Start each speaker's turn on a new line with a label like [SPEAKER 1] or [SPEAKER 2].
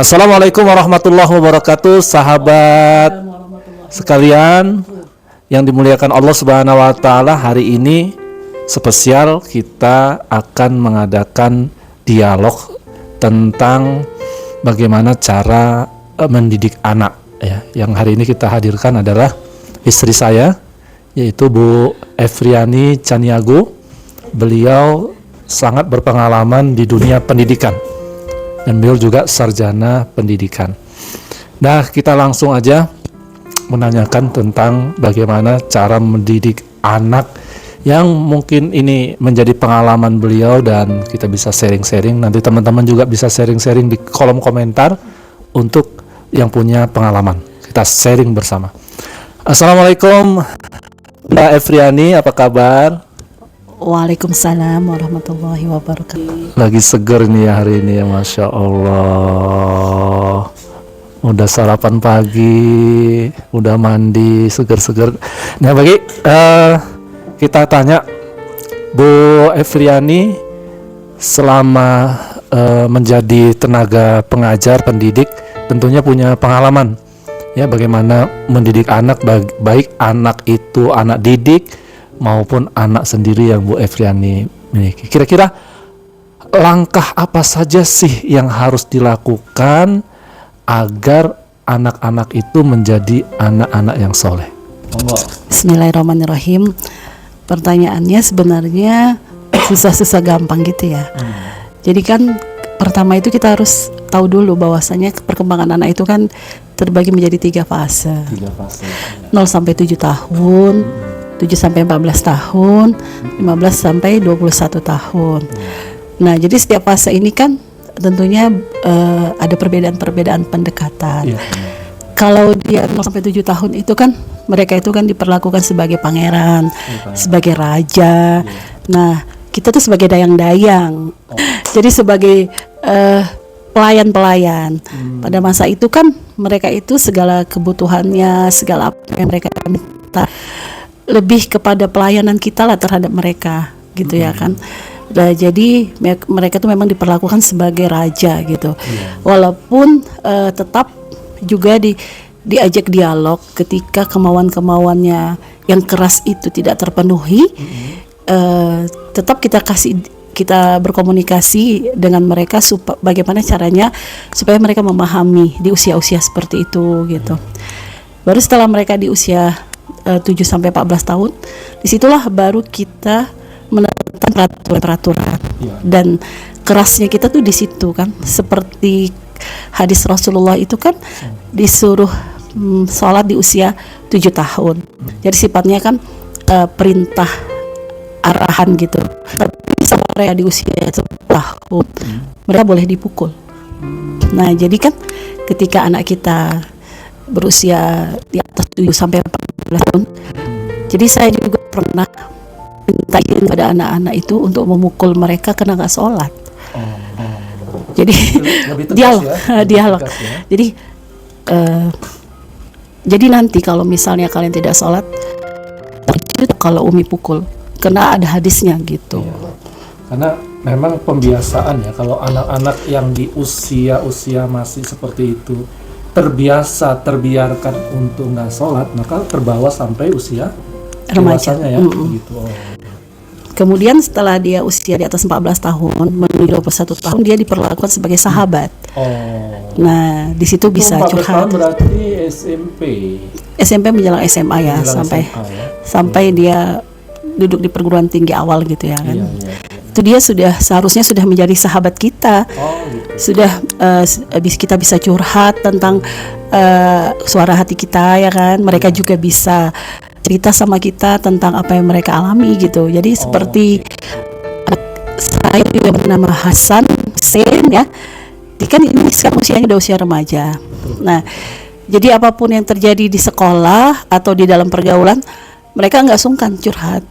[SPEAKER 1] Assalamualaikum warahmatullahi wabarakatuh, sahabat sekalian yang dimuliakan Allah Subhanahu wa taala. Hari ini spesial, kita akan mengadakan dialog tentang bagaimana cara mendidik anak ya. Yang hari ini kita hadirkan adalah istri saya, yaitu Bu Efriani Caniago. Beliau sangat berpengalaman di dunia pendidikan dan beliau juga sarjana pendidikan. Nah, kita langsung aja menanyakan tentang bagaimana cara mendidik anak, yang mungkin ini menjadi pengalaman beliau dan kita bisa sharing-sharing. Nanti teman-teman juga bisa sharing-sharing di kolom komentar untuk yang punya pengalaman. Kita sharing bersama. Assalamualaikum Mbak Efriani, apa kabar?
[SPEAKER 2] Waalaikumsalam warahmatullahi wabarakatuh.
[SPEAKER 1] Lagi seger nih ya hari ini ya, Masya Allah. Udah sarapan pagi, udah mandi, seger-seger. Nah, kita tanya Bu Efriani, selama menjadi tenaga pengajar, pendidik, tentunya punya pengalaman ya bagaimana mendidik anak, baik anak itu anak didik maupun anak sendiri yang Bu Efriani miliki. Kira-kira langkah apa saja sih yang harus dilakukan agar anak-anak itu menjadi anak-anak yang soleh?
[SPEAKER 2] Bismillahirrahmanirrahim. Pertanyaannya sebenarnya susah-susah gampang gitu ya. Jadi kan pertama itu kita harus tahu dulu bahwasanya perkembangan anak itu kan terbagi menjadi 3 fase. 0 sampai 7 tahun, 7 sampai 14 tahun, 15 sampai 21 tahun. Nah, jadi setiap fase ini kan tentunya ada perbedaan-perbedaan pendekatan. Kalau dia 0 sampai 7 tahun itu kan mereka itu kan diperlakukan sebagai pangeran, sebagai raja. Nah, kita tuh sebagai dayang-dayang. Jadi sebagai pelayan-pelayan. Pada masa itu kan mereka itu segala kebutuhannya, segala apa yang mereka minta, lebih kepada pelayanan kita lah terhadap mereka gitu ya kan. Nah, jadi mereka tuh memang diperlakukan sebagai raja gitu. Walaupun tetap juga diajak dialog ketika kemauan-kemauannya yang keras itu tidak terpenuhi, tetap kita berkomunikasi dengan mereka bagaimana caranya supaya mereka memahami di usia-usia seperti itu gitu. Baru setelah mereka di usia 7 sampai 14 tahun, disitulah baru kita menentukan peraturan-peraturan. Dan kerasnya kita tuh di situ kan, seperti hadis Rasulullah itu kan disuruh sholat di usia 7 tahun. Jadi sifatnya kan perintah arahan gitu. Tapi sama mereka di usia 10 tahun mereka boleh dipukul. Nah, jadi kan ketika anak kita berusia di atas 7 sampai 14 tahun, jadi saya juga pernah minta izin pada anak-anak itu untuk memukul mereka karena nggak sholat. Jadi dialog. Jadi nanti kalau misalnya kalian tidak sholat, kalau Umi pukul, karena ada hadisnya gitu.
[SPEAKER 1] Karena memang pembiasaan ya, kalau anak-anak yang di usia masih seperti itu terbiarkan untuk nggak sholat, maka terbawa sampai usia
[SPEAKER 2] remaja
[SPEAKER 1] ya, gitu.
[SPEAKER 2] Kemudian setelah dia usia di atas 14 tahun menuju 21 tahun, dia diperlakukan sebagai sahabat. Nah, di situ bisa
[SPEAKER 1] 14
[SPEAKER 2] curhat.
[SPEAKER 1] tahun berarti SMP
[SPEAKER 2] menjelang SMA ya, sampai dia duduk di perguruan tinggi awal gitu ya kan. Itu dia seharusnya sudah menjadi sahabat kita. Sudah kita bisa curhat tentang suara hati kita ya kan. Mereka juga bisa cerita sama kita tentang apa yang mereka alami gitu. Jadi seperti saya juga bernama Hasan Hussein ya. Kan ini sekarang usianya udah usia remaja. Nah, jadi apapun yang terjadi di sekolah atau di dalam pergaulan, mereka nggak sungkan curhat.